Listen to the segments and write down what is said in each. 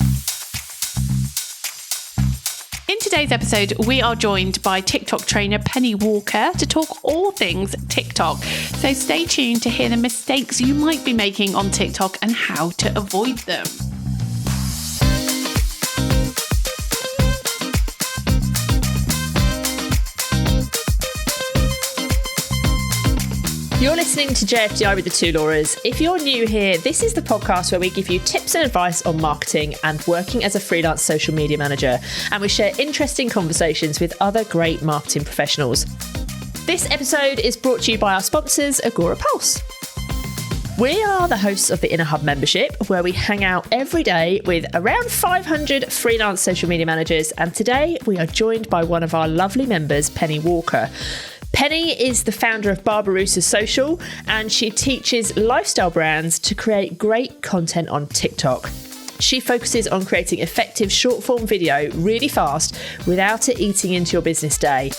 In today's episode, we are joined by TikTok trainer Penny Walker to talk all things TikTok. So stay tuned to hear the mistakes you might be making on TikTok and how to avoid them. You're listening to JFDI with the Two Lauras. If you're new here, this is the podcast where we give you tips and advice on marketing and working as a freelance social media manager. And we share interesting conversations with other great marketing professionals. This episode is brought to you by our sponsors, Agora Pulse. We are the hosts of the Inner Hub membership, where we hang out every day with around 500 freelance social media managers. And today we are joined by one of our lovely members, Penny Walker. Penny is the founder of Barbaroussa Social, and she teaches lifestyle brands to create great content on TikTok. She focuses on creating effective short form video really fast without it eating into your business day.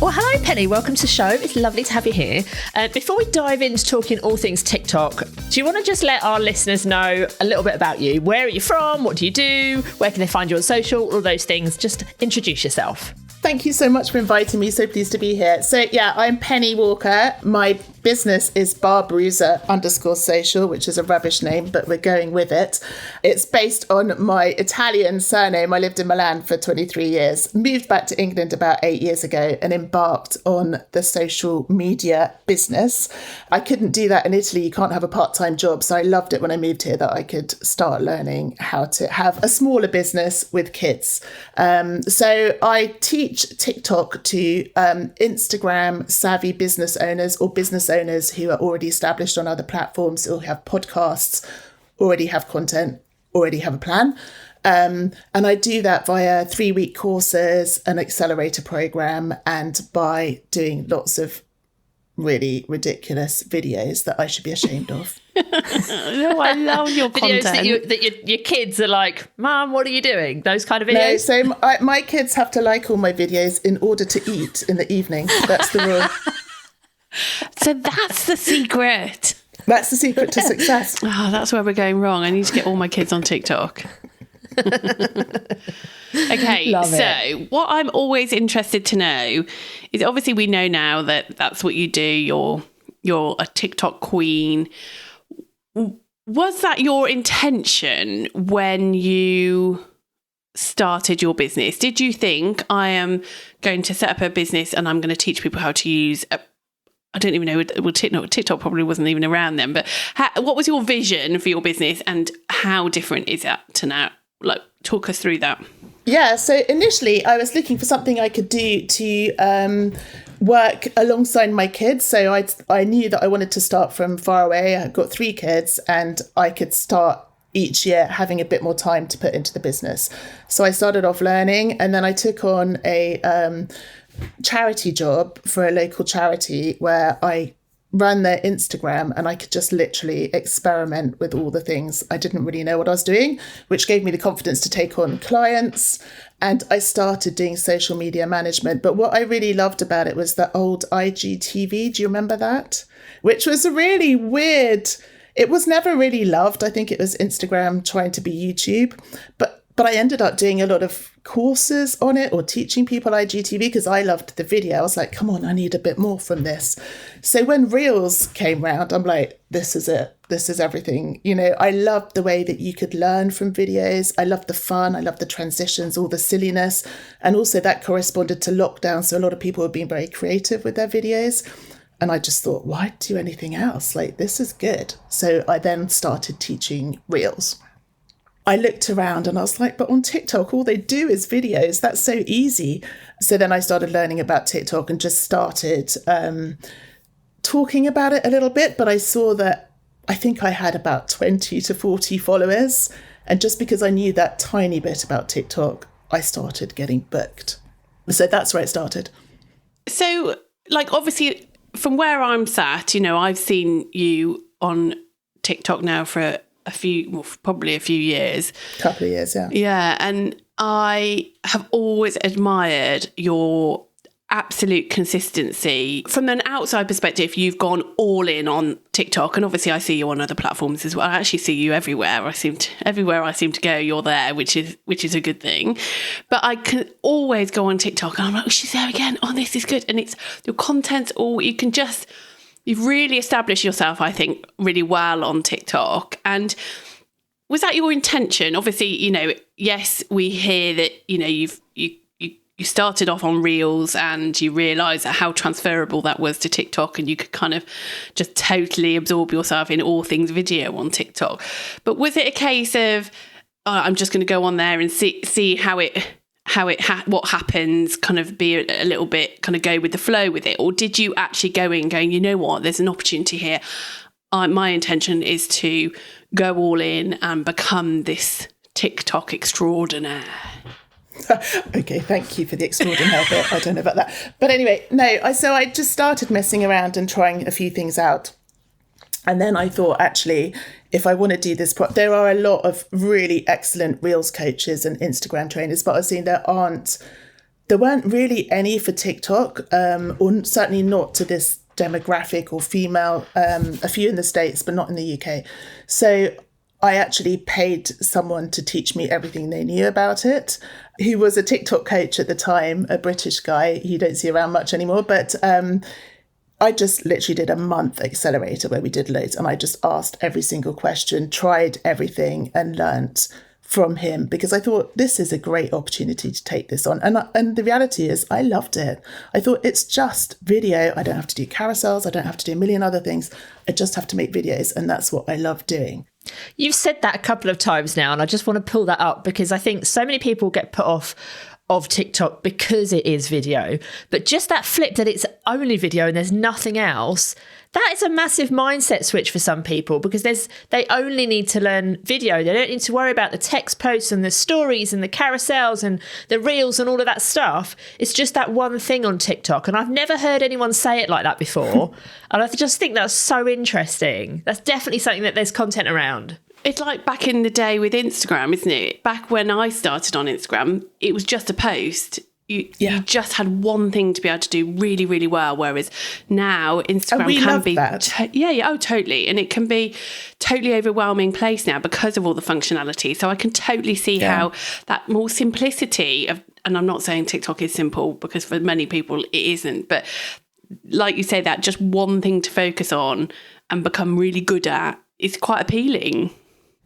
Well, hello, Penny. Welcome to the show. It's lovely to have you here. Before we dive into talking all things TikTok, do you want to just let our listeners know a little bit about you? Where are you from? What do you do? Where can they find you on social? All those things. Just introduce yourself. Thank you so much for inviting me. So pleased to be here. So yeah, I'm Penny Walker. My business is Barbaroussa_social, which is a rubbish name, but we're going with it. It's based on my Italian surname. I lived in Milan for 23 years, moved back to England about 8 years ago and embarked on the social media business. I couldn't do that in Italy. You can't have a part-time job. So I loved it when I moved here that I could start learning how to have a smaller business with kids. So I teach TikTok to Instagram savvy business owners or business owners who are already established on other platforms, or have podcasts, already have content, already have a plan. And I do that via 3-week courses, an accelerator program, and by doing lots of really ridiculous videos that I should be ashamed of. No, I love your Videos content. that your kids are like, Mum, what are you doing? Those kind of videos? No, so my kids have to like all my videos in order to eat in the evening. That's the rule. So that's the secret. That's the secret to success. Oh, that's where we're going wrong. I need to get all my kids on TikTok. Okay, Love so it. what I'm always interested to know is, obviously we know now that that's what you do. You're a TikTok queen. Was that your intention when you started your business? Did you think, I am going to set up a business and I'm going to teach people how to use I don't even know, well, TikTok probably wasn't even around then, but what was your vision for your business and how different is that to now? Like, talk us through that. Yeah, so initially I was looking for something I could do to work alongside my kids. So I knew that I wanted to start from far away. I've got 3 kids and I could start each year having a bit more time to put into the business. So I started off learning, and then I took on a charity job for a local charity where I ran their Instagram, and I could just literally experiment with all the things. I didn't really know what I was doing, which gave me the confidence to take on clients. And I started doing social media management. But what I really loved about it was the old IGTV. Do you remember that? Which was a really weird, it was never really loved. I think it was Instagram trying to be YouTube. But I ended up doing a lot of courses on it, or teaching people IGTV, because I loved the video. I was like, come on, I need a bit more from this. So when Reels came round, I'm like, this is it. This is everything. You know, I loved the way that you could learn from videos. I loved the fun. I loved the transitions, all the silliness. And also that corresponded to lockdown. So a lot of people were being very creative with their videos. And I just thought, why do anything else? Like, this is good. So I then started teaching Reels. I looked around and I was like, but on TikTok, all they do is videos. That's so easy. So then I started learning about TikTok and just started talking about it a little bit. But I saw that I think I had about 20 to 40 followers. And just because I knew that tiny bit about TikTok, I started getting booked. So that's where it started. So, like, obviously, from where I'm sat, you know, I've seen you on TikTok now for probably a few years. Couple of years, yeah. Yeah, and I have always admired your absolute consistency. From an outside perspective, you've gone all in on TikTok, and obviously I see you on other platforms as well. I actually see you everywhere. Everywhere I seem to go, you're there, which is a good thing. But I can always go on TikTok and I'm like, oh, she's there again. Oh, this is good. And it's your content's all, you've really established yourself, I think, really well on TikTok. And was that your intention? Obviously, yes, we hear that, you started off on Reels and you realised how transferable that was to TikTok, and you could kind of just totally absorb yourself in all things video on TikTok. But was it a case of, I'm just going to go on there and see what happens, kind of be a little bit, kind of go with the flow with it? Or did you actually go in going, you know what, there's an opportunity here. My intention is to go all in and become this TikTok extraordinaire. Okay, thank you for the extraordinary bit. I don't know about that. But anyway, so I just started messing around and trying a few things out. And then I thought, actually, if I want to do this, there are a lot of really excellent Reels coaches and Instagram trainers, but I've seen there weren't really any for TikTok, or certainly not to this demographic or female, a few in the States, but not in the UK. So I actually paid someone to teach me everything they knew about it, who was a TikTok coach at the time, a British guy you don't see around much anymore. But I just literally did a month accelerator where we did loads, and I just asked every single question, tried everything and learnt from him, because I thought this is a great opportunity to take this on. And the reality is I loved it. I thought it's just video. I don't have to do carousels. I don't have to do a million other things. I just have to make videos. And that's what I love doing. You've said that a couple of times now, and I just want to pull that up because I think so many people get put off of TikTok because it is video, but just that flip that it's only video and there's nothing else, that is a massive mindset switch for some people, because they only need to learn video. They don't need to worry about the text posts and the stories and the carousels and the reels and all of that stuff. It's just that one thing on TikTok. And I've never heard anyone say it like that before. And I just think that's so interesting. That's definitely something that there's content around. It's like back in the day with Instagram, isn't it? Back when I started on Instagram, it was just a post. You just had one thing to be able to do really, really well. Whereas now Instagram can be, totally. And it can be totally overwhelming place now because of all the functionality. So I can totally see how that more simplicity of, and I'm not saying TikTok is simple, because for many people it isn't, but like you say, that just one thing to focus on and become really good at is quite appealing.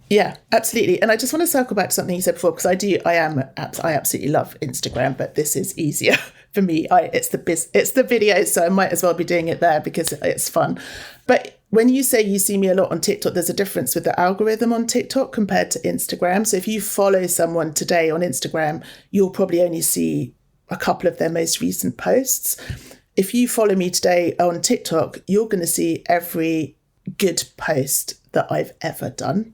Yeah, absolutely. And I just want to circle back to something you said before, because I absolutely love Instagram, but this is easier for me. It's the video, so I might as well be doing it there because it's fun. But when you say you see me a lot on TikTok, there's a difference with the algorithm on TikTok compared to Instagram. So if you follow someone today on Instagram, you'll probably only see a couple of their most recent posts. If you follow me today on TikTok, you're going to see every good post that I've ever done.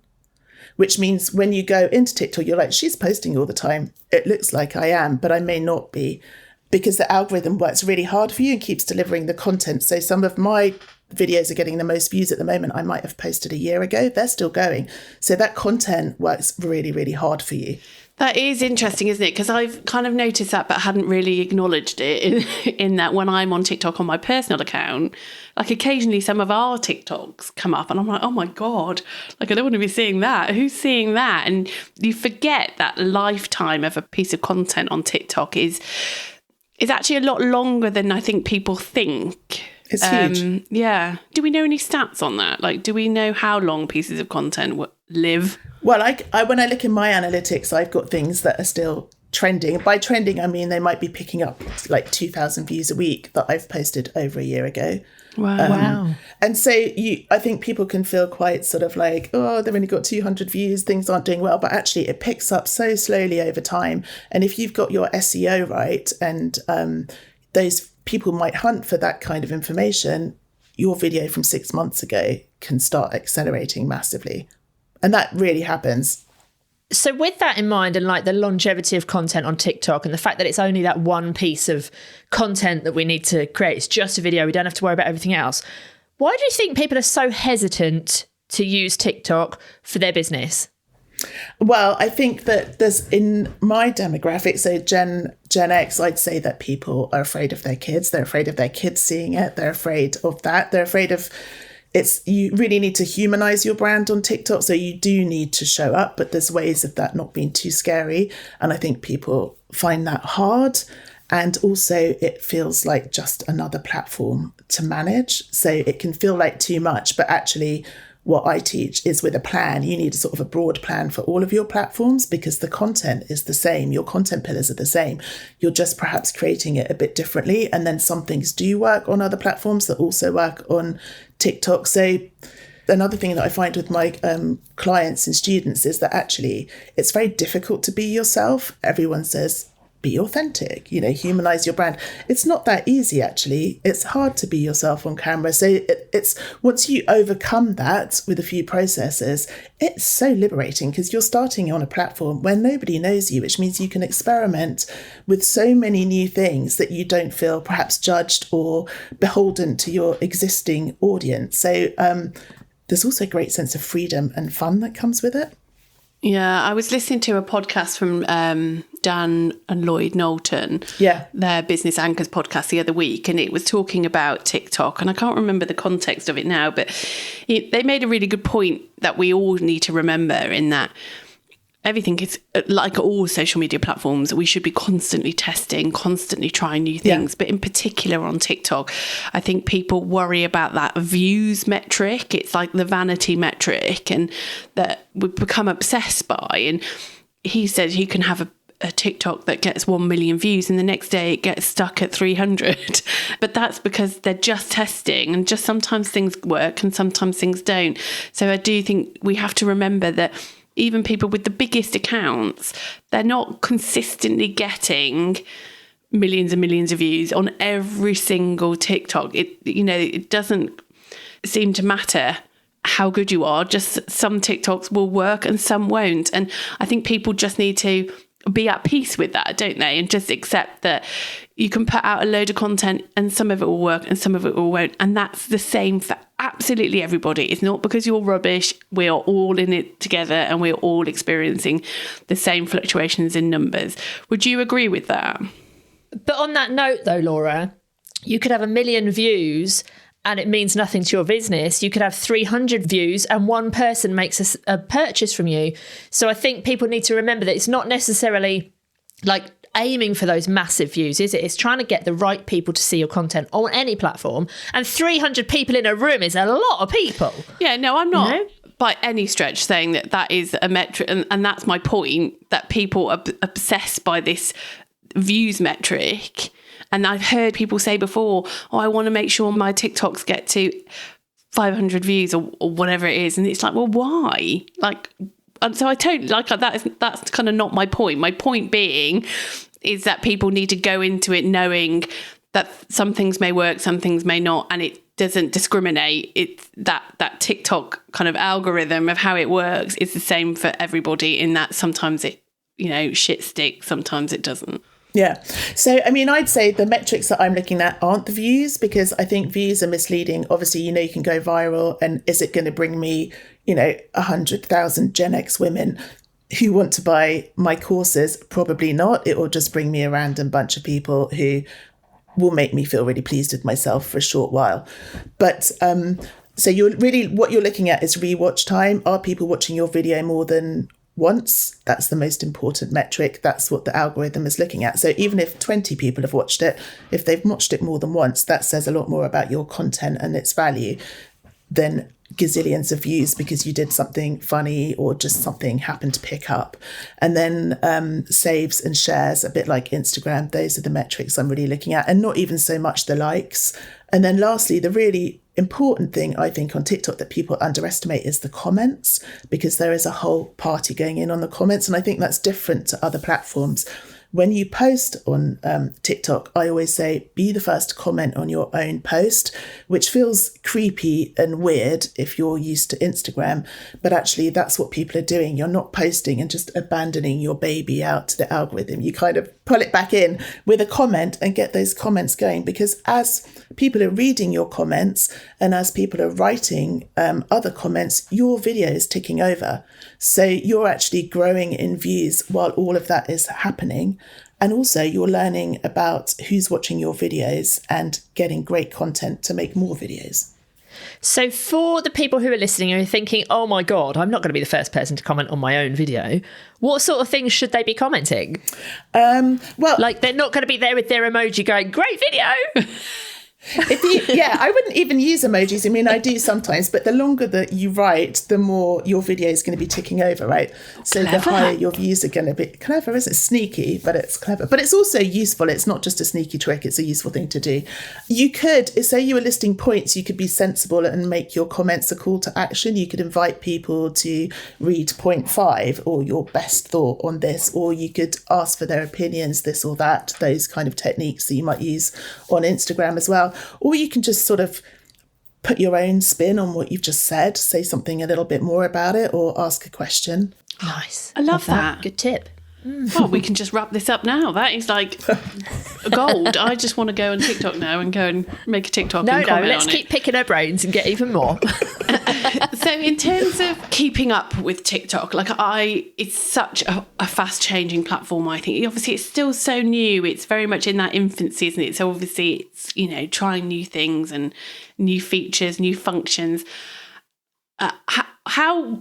Which means when you go into TikTok, you're like, she's posting all the time. It looks like I am, but I may not be, because the algorithm works really hard for you and keeps delivering the content. So some of my videos are getting the most views at the moment. I might have posted a year ago. They're still going. So that content works really, really hard for you. That is interesting, isn't it? Because I've kind of noticed that, but hadn't really acknowledged it in that when I'm on TikTok on my personal account, like occasionally some of our TikToks come up and I'm like, oh my God, like I don't want to be seeing that. Who's seeing that? And you forget that lifetime of a piece of content on TikTok is actually a lot longer than I think people think. It's huge. Yeah. Do we know any stats on that? Like, do we know how long pieces of content live? Well, when I look in my analytics, I've got things that are still trending. By trending, I mean they might be picking up like 2,000 views a week that I've posted over a year ago. Wow. And so I think people can feel quite sort of like, oh, they've only got 200 views, things aren't doing well. But actually it picks up so slowly over time. And if you've got your SEO right, and those people might hunt for that kind of information, your video from 6 months ago can start accelerating massively. And that really happens. So with that in mind, and like the longevity of content on TikTok and the fact that it's only that one piece of content that we need to create, it's just a video, we don't have to worry about everything else. Why do you think people are so hesitant to use TikTok for their business? Well, I think that there's, in my demographic, so Gen X, I'd say that people are afraid of their kids. They're afraid of their kids seeing it. They're afraid of that. They're afraid of you really need to humanize your brand on TikTok. So you do need to show up, but there's ways of that not being too scary. And I think people find that hard. And also it feels like just another platform to manage. So it can feel like too much, but actually what I teach is with a plan. You need a sort of a broad plan for all of your platforms because the content is the same. Your content pillars are the same. You're just perhaps creating it a bit differently. And then some things do work on other platforms that also work on TikTok. So another thing that I find with my clients and students is that actually it's very difficult to be yourself. Everyone says, be authentic, humanize your brand. It's not that easy, actually. It's hard to be yourself on camera. So it's once you overcome that with a few processes, it's so liberating because you're starting on a platform where nobody knows you, which means you can experiment with so many new things that you don't feel perhaps judged or beholden to your existing audience. So there's also a great sense of freedom and fun that comes with it. Yeah, I was listening to a podcast from Dan and Lloyd Knowlton, their Business Anchors podcast the other week, and it was talking about TikTok, and I can't remember the context of it now, but they made a really good point that we all need to remember in that everything is, like all social media platforms, we should be constantly testing, constantly trying new things. But in particular on TikTok, I think people worry about that views metric. It's like the vanity metric, and that we've become obsessed by. And he said he can have a TikTok that gets 1 million views and the next day it gets stuck at 300. But that's because they're just testing, and just sometimes things work and sometimes things don't. So I do think we have to remember that even people with the biggest accounts, they're not consistently getting millions and millions of views on every single TikTok. It doesn't seem to matter how good you are. Just some TikToks will work and some won't. And I think people just need to be at peace with that, don't they? And just accept that you can put out a load of content and some of it will work and some of it won't. And that's the same for absolutely everybody. It's not because you're rubbish. We are all in it together and we're all experiencing the same fluctuations in numbers. Would you agree with that? But on that note though, Laura, you could have 1 million views and it means nothing to your business. You could have 300 views and one person makes a purchase from you. So I think people need to remember that it's not necessarily like aiming for those massive views, is it? It's trying to get the right people to see your content on any platform. And 300 people in a room is a lot of people. Yeah, no, I'm not by any stretch saying that is a metric. And that's my point, that people are obsessed by this views metric. And I've heard people say before, I want to make sure my TikToks get to 500 views or whatever it is. And it's like, well, why? And so I totally that's kind of not my point. My point being is that people need to go into it knowing that some things may work, some things may not, and it doesn't discriminate. It's that TikTok kind of algorithm of how it works is the same for everybody, in that sometimes it, shit sticks, sometimes it doesn't. Yeah. So, I'd say the metrics that I'm looking at aren't the views, because I think views are misleading. Obviously, you can go viral, and is it going to bring me, 100,000 Gen X women who want to buy my courses? Probably not. It will just bring me a random bunch of people who will make me feel really pleased with myself for a short while. But so what you're looking at is rewatch time. Are people watching your video more than once? That's the most important metric. That's what the algorithm is looking at. So even if 20 people have watched it, if they've watched it more than once, that says a lot more about your content and its value than gazillions of views because you did something funny or just something happened to pick up. And then saves and shares, a bit like Instagram. Those are the metrics I'm really looking at, and not even so much the likes. And then lastly, the really important thing I think on TikTok that people underestimate is the comments, because there is a whole party going in on the comments. And I think that's different to other platforms. When you post on TikTok, I always say, be the first to comment on your own post, which feels creepy and weird if you're used to Instagram. But actually, that's what people are doing. You're not posting and just abandoning your baby out to the algorithm. You kind of pull it back in with a comment and get those comments going, because as people are reading your comments and as people are writing other comments, your video is ticking over. So you're actually growing in views while all of that is happening. And also you're learning about who's watching your videos and getting great content to make more videos. So for the people who are listening and are thinking, oh my God, I'm not going to be the first person to comment on my own video, what sort of things should they be commenting? Well, like they're not going to be there with their emoji going, great video. I wouldn't even use emojis. I mean, I do sometimes, but the longer that you write, the more your video is going to be ticking over, right? So clever. The higher your views are going to be. Clever, isn't it? Sneaky, but it's clever. But it's also useful. It's not just a sneaky trick. It's a useful thing to do. You could, say you were listing points, you could be sensible and make your comments a call to action. You could invite people to read point 5 or your best thought on this, or you could ask for their opinions, this or that, those kind of techniques that you might use on Instagram as well. Or you can just sort of put your own spin on what you've just said, say something a little bit more about it, or ask a question. Nice. I love that. Good tip. Oh, we can just wrap this up now. That is like gold. I just want to go on TikTok now and go and make a TikTok and comment let's on keep picking our brains and get even more. So in terms of keeping up with TikTok, it's such a fast changing platform. I think obviously it's still so new. It's very much in that infancy, isn't it? So obviously it's, trying new things and new features, new functions.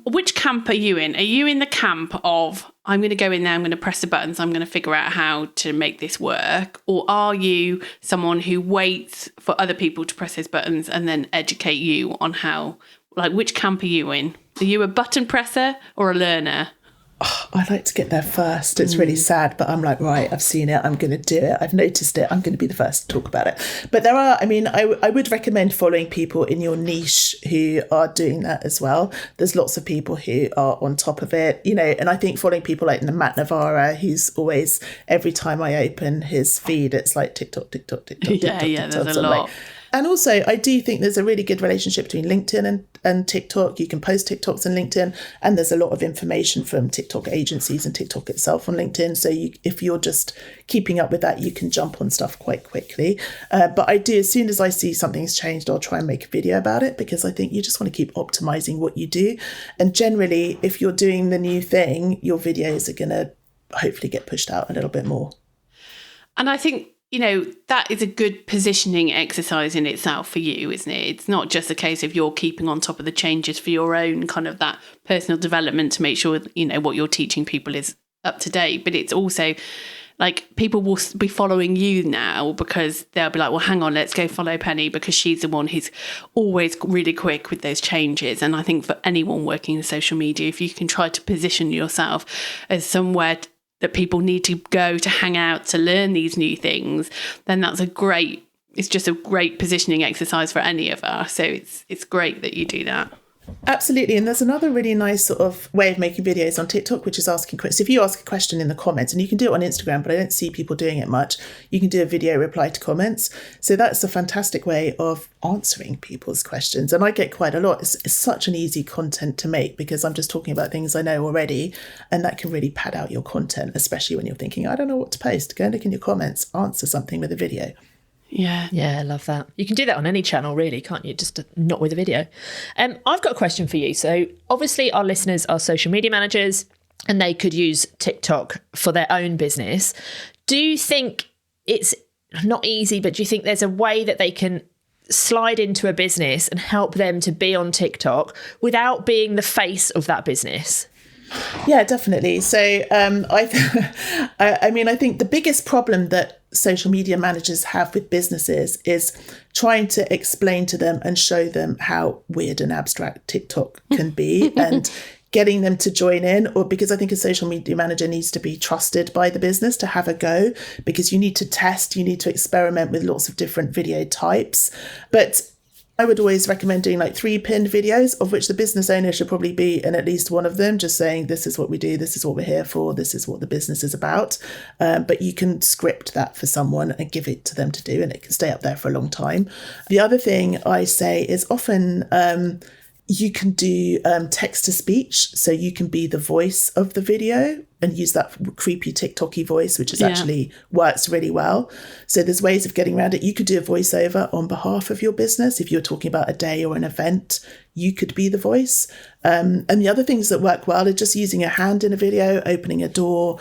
Which camp are you in? Are you in the camp of, I'm going to go in there, I'm going to press the buttons, I'm going to figure out how to make this work? Or are you someone who waits for other people to press those buttons and then educate you on how, which camp are you in? Are you a button presser or a learner? I like to get there first. It's really sad, but I'm like, right, I've seen it. I'm going to do it. I've noticed it. I'm going to be the first to talk about it. But there are, I would recommend following people in your niche who are doing that as well. There's lots of people who are on top of it, and I think following people like Matt Navarra, who's always, every time I open his feed, it's like TikTok, TikTok, TikTok, Yeah, TikTok. there's a lot. And also, I do think there's a really good relationship between LinkedIn and TikTok. You can post TikToks on LinkedIn, and there's a lot of information from TikTok agencies and TikTok itself on LinkedIn. So if you're just keeping up with that, you can jump on stuff quite quickly. But I do, as soon as I see something's changed, I'll try and make a video about it, because I think you just want to keep optimizing what you do. And generally, if you're doing the new thing, your videos are going to hopefully get pushed out a little bit more. And I think, that is a good positioning exercise in itself for you, isn't it? It's not just a case of you're keeping on top of the changes for your own kind of that personal development to make sure, what you're teaching people is up to date. But it's also people will be following you now because they'll be like, well, hang on, let's go follow Penny because she's the one who's always really quick with those changes. And I think for anyone working in social media, if you can try to position yourself as somewhere that people need to go to hang out to learn these new things, then it's just a great positioning exercise for any of us. So it's great that you do that. Absolutely. And there's another really nice sort of way of making videos on TikTok, which is asking questions. If you ask a question in the comments, and you can do it on Instagram, but I don't see people doing it much, you can do a video reply to comments. So that's a fantastic way of answering people's questions. And I get quite a lot. It's such an easy content to make because I'm just talking about things I know already. And that can really pad out your content, especially when you're thinking, I don't know what to post. Go and look in your comments, answer something with a video. Yeah, I love that. You can do that on any channel, really, can't you? Just not with a video. I've got a question for you. So obviously our listeners are social media managers and they could use TikTok for their own business. Do you think it's not easy, but do you think there's a way that they can slide into a business and help them to be on TikTok without being the face of that business? Yeah, definitely. So I think the biggest problem that social media managers have with businesses is trying to explain to them and show them how weird and abstract TikTok can be and getting them to join in, or because I think a social media manager needs to be trusted by the business to have a go, because you need to test, you need to experiment with lots of different video types. But I would always recommend doing 3 pinned videos, of which the business owner should probably be in at least one of them, just saying, this is what we do, this is what we're here for, this is what the business is about. But you can script that for someone and give it to them to do, and it can stay up there for a long time. The other thing I say is often you can do text to speech, so you can be the voice of the video, and use that creepy TikTok-y voice, which is actually works really well. So there's ways of getting around it. You could do a voiceover on behalf of your business. If you're talking about a day or an event, you could be the voice. And the other things that work well are just using a hand in a video, opening a door,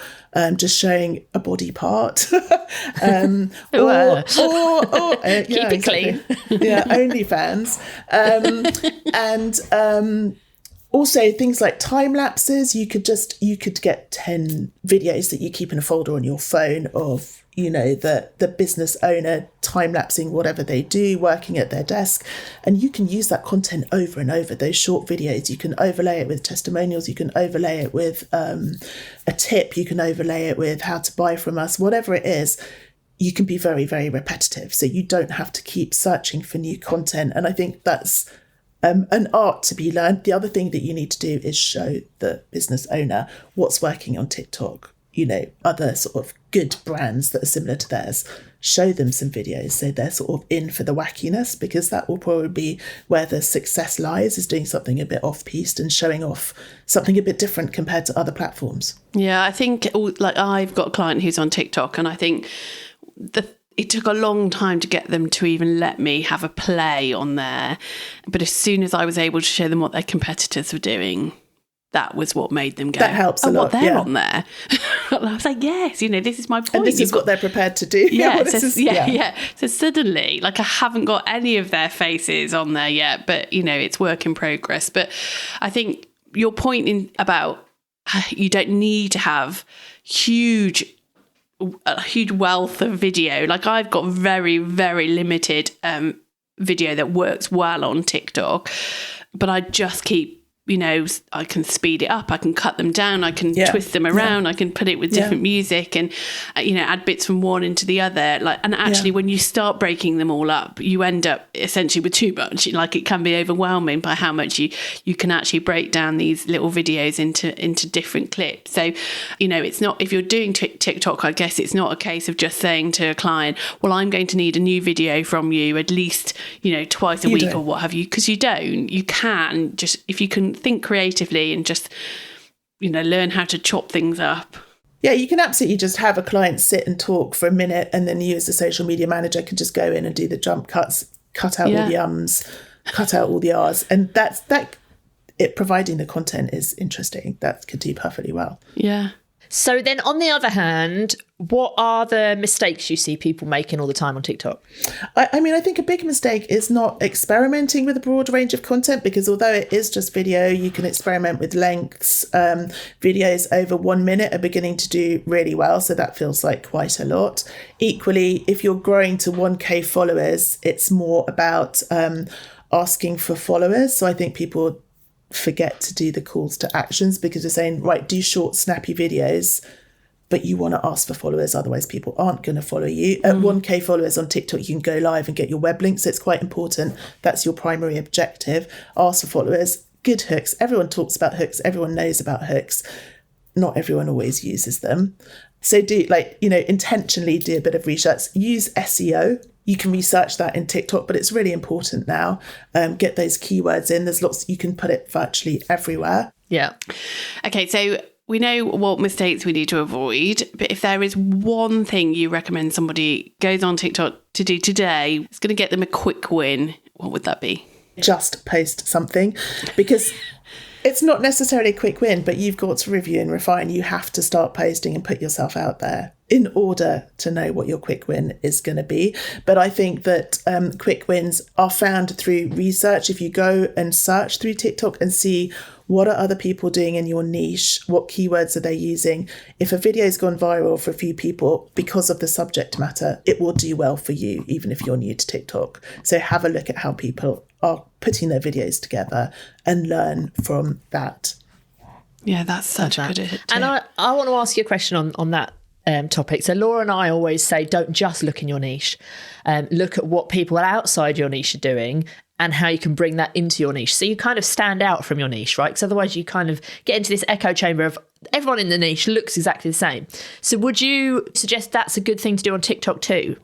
just showing a body part. Keep it clean. OnlyFans. Also, things like time lapses. You could get 10 videos that you keep in a folder on your phone of, the business owner time lapsing whatever they do, working at their desk, and you can use that content over and over. Those short videos, you can overlay it with testimonials, you can overlay it with a tip, you can overlay it with how to buy from us, whatever it is. You can be very, very repetitive, so you don't have to keep searching for new content. And I think that's an art to be learned. The other thing that you need to do is show the business owner what's working on TikTok. Other sort of good brands that are similar to theirs. Show them some videos so they're sort of in for the wackiness, because that will probably be where the success lies, is doing something a bit off-piste and showing off something a bit different compared to other platforms. Yeah, I think I've got a client who's on TikTok, and I think it took a long time to get them to even let me have a play on there. But as soon as I was able to show them what their competitors were doing, that was what made them go, that helps a lot. What, they're on there. And I was like, yes, this is my point. And this is what they're prepared to do. So suddenly, I haven't got any of their faces on there yet, but, it's work in progress. But I think your point about you don't need to have a huge wealth of video. I've got very, very limited video that works well on TikTok, but I just keep, I can speed it up, I can cut them down, I can twist them around, I can put it with different music and, add bits from one into the other. And actually when you start breaking them all up, you end up essentially with too much. It can be overwhelming by how much you can actually break down these little videos into different clips. So, it's not, if you're doing TikTok, I guess it's not a case of just saying to a client, well, I'm going to need a new video from you at least, twice a week or what have you, because you don't. You can just, if you can think creatively and just learn how to chop things up. Yeah, you can absolutely just have a client sit and talk for a minute, and then you as the social media manager can just go in and do the jump cuts, cut out all the ums, cut out all the R's, and that's it. Providing the content is interesting, that could do perfectly well. Yeah. So then on the other hand, what are the mistakes you see people making all the time on TikTok? I think a big mistake is not experimenting with a broad range of content, because although it is just video, you can experiment with lengths. Videos over 1 minute are beginning to do really well, so that feels like quite a lot. Equally, if you're growing to 1K followers, it's more about asking for followers. So I think people forget to do the calls to actions, because they're saying, right, do short snappy videos, but you want to ask for followers, otherwise people aren't going to follow you. At 1K followers on TikTok, you can go live and get your web links. So it's quite important. That's your primary objective. Ask for followers. Good hooks. Everyone talks about hooks. Everyone knows about hooks. Not everyone always uses them. So do intentionally do a bit of research. Use SEO. You can research that in TikTok, but it's really important now. Get those keywords in. There's lots, you can put it virtually everywhere. Yeah. Okay, so we know what mistakes we need to avoid, but if there is one thing you recommend somebody goes on TikTok to do today, it's going to get them a quick win, what would that be? Just post something, because it's not necessarily a quick win, but you've got to review and refine. You have to start posting and put yourself out there in order to know what your quick win is going to be. But I think that quick wins are found through research. If you go and search through TikTok and see what are other people doing in your niche, what keywords are they using? If a video's gone viral for a few people because of the subject matter, it will do well for you, even if you're new to TikTok. So have a look at how people are putting their videos together and learn from that. Yeah, that's such a good tip. And I want to ask you a question on that topic. So Laura and I always say, don't just look in your niche. Look at what people outside your niche are doing and how you can bring that into your niche. So you kind of stand out from your niche, right? Because otherwise you kind of get into this echo chamber of everyone in the niche looks exactly the same. So would you suggest that's a good thing to do on TikTok too?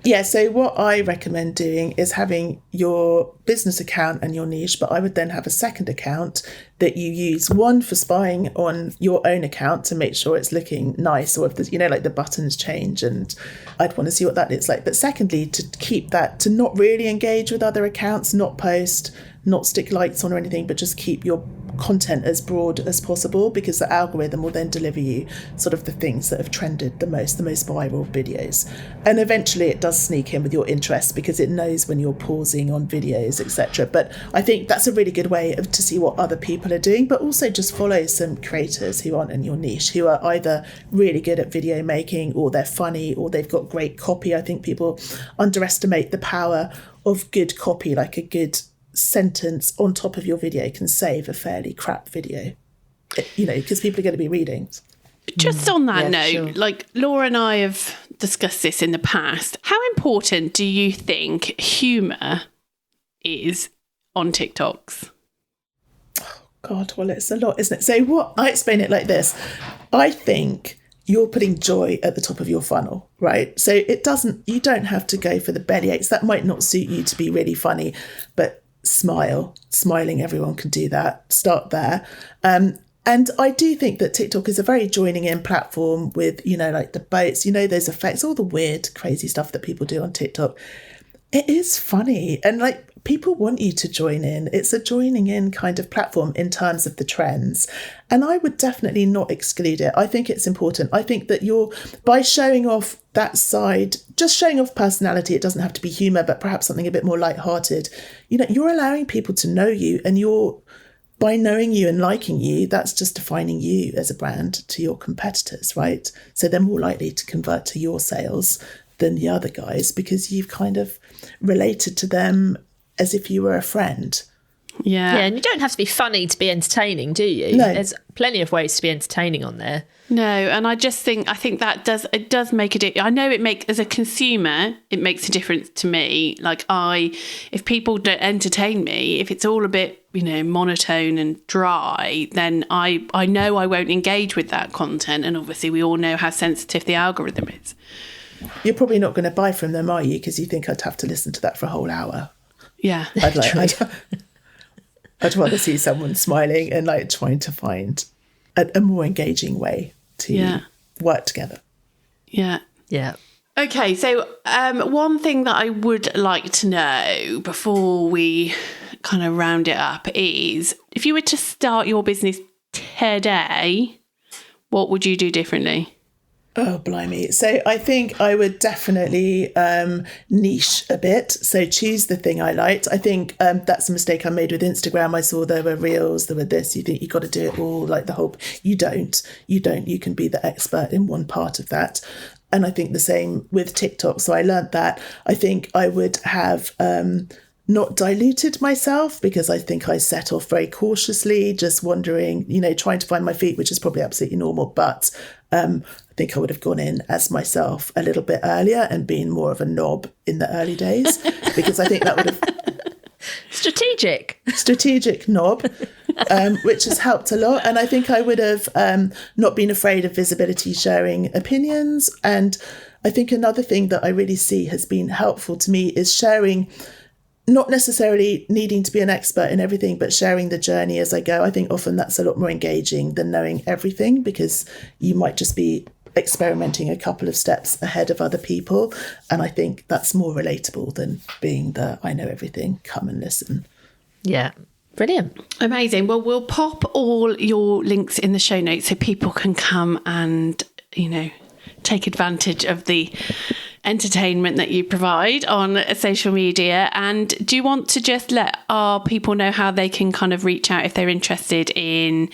Yeah, so what I recommend doing is having your business account and your niche, but I would then have a second account that you use, one for spying on your own account to make sure it's looking nice, or if there's, like the buttons change and I'd want to see what that looks like. But secondly, to keep that, to not really engage with other accounts, not post, not stick lights on or anything, but just keep your content as broad as possible, because the algorithm will then deliver you sort of the things that have trended the most viral videos. And eventually it does sneak in with your interests because it knows when you're pausing on videos, etc. But I think that's a really good way to see what other people are doing, but also just follow some creators who aren't in your niche, who are either really good at video making, or they're funny, or they've got great copy. I think people underestimate the power of good copy, like a good sentence on top of your video can save a fairly crap video, because people are going to be reading. Just on that note, sure. like Laura and I have discussed this in the past. How important do you think humour is on TikToks? God, well, it's a lot, isn't it? So I explain it like this. I think you're putting joy at the top of your funnel, right? So you don't have to go for the bellyaches. That might not suit you to be really funny, but smiling, everyone can do that. Start there. And I do think that TikTok is a very joining in platform with, like the boats, those effects, all the weird, crazy stuff that people do on TikTok. It is funny. And like, people want you to join in. It's a joining in kind of platform in terms of the trends. And I would definitely not exclude it. I think it's important. I think that by showing off that side, just showing off personality, it doesn't have to be humour, but perhaps something a bit more lighthearted. You're allowing people to know you, and by knowing you and liking you, that's just defining you as a brand to your competitors, right? So they're more likely to convert to your sales than the other guys, because you've kind of related to them as if you were a friend. Yeah, and you don't have to be funny to be entertaining, do you? No. There's plenty of ways to be entertaining on there. No, and I think that does make a difference. I know as a consumer, it makes a difference to me. Like if people don't entertain me, if it's all a bit, monotone and dry, then I know I won't engage with that content. And obviously we all know how sensitive the algorithm is. You're probably not going to buy from them, are you? Because you think I'd have to listen to that for a whole hour. Yeah. I'd rather see someone smiling and like trying to find a more engaging way to work together. Yeah. Yeah. Okay, so one thing that I would like to know before we kind of round it up is, if you were to start your business today, what would you do differently? Oh, blimey. So I think I would definitely niche a bit. So choose the thing I liked. I think that's a mistake I made with Instagram. I saw there were reels, there were this. You think you got to do it all, like the whole. You don't. You can be the expert in one part of that. And I think the same with TikTok. So I learned that. I think I would have not diluted myself, because I think I set off very cautiously, just wondering, trying to find my feet, which is probably absolutely normal. But I think I would have gone in as myself a little bit earlier and been more of a knob in the early days, because I think that would have... Strategic knob, which has helped a lot. And I think I would have not been afraid of visibility, sharing opinions. And I think another thing that I really see has been helpful to me is sharing, not necessarily needing to be an expert in everything, but sharing the journey as I go. I think often that's a lot more engaging than knowing everything, because you might just be experimenting a couple of steps ahead of other people. And I think that's more relatable than being the I know everything, come and listen. Yeah. Brilliant. Amazing. Well, we'll pop all your links in the show notes so people can come and, take advantage of the entertainment that you provide on social media. And do you want to just let our people know how they can kind of reach out if they're interested in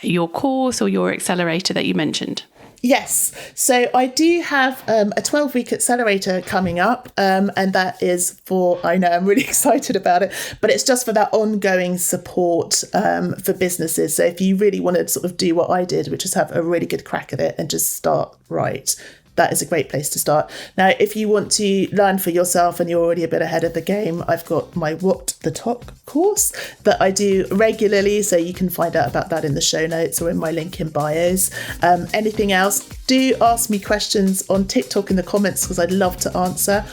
your course or your accelerator that you mentioned? Yes. So I do have a 12-week accelerator coming up, and that is I know I'm really excited about it, but it's just for that ongoing support for businesses. So if you really want to sort of do what I did, which is have a really good crack at it and just start right, that is a great place to start. Now, if you want to learn for yourself and you're already a bit ahead of the game, I've got my What the Talk course that I do regularly. So you can find out about that in the show notes or in my link in bios. Anything else, do ask me questions on TikTok in the comments because I'd love to answer.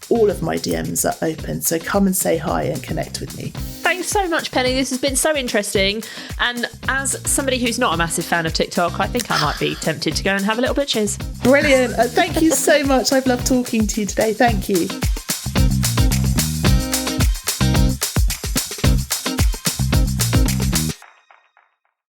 All of my DMs are open. So come and say hi and connect with me. Thanks so much, Penny. This has been so interesting. And as somebody who's not a massive fan of TikTok, I think I might be tempted to go and have a little butcher's. Brilliant. Thank you so much. I've loved talking to you today. Thank you.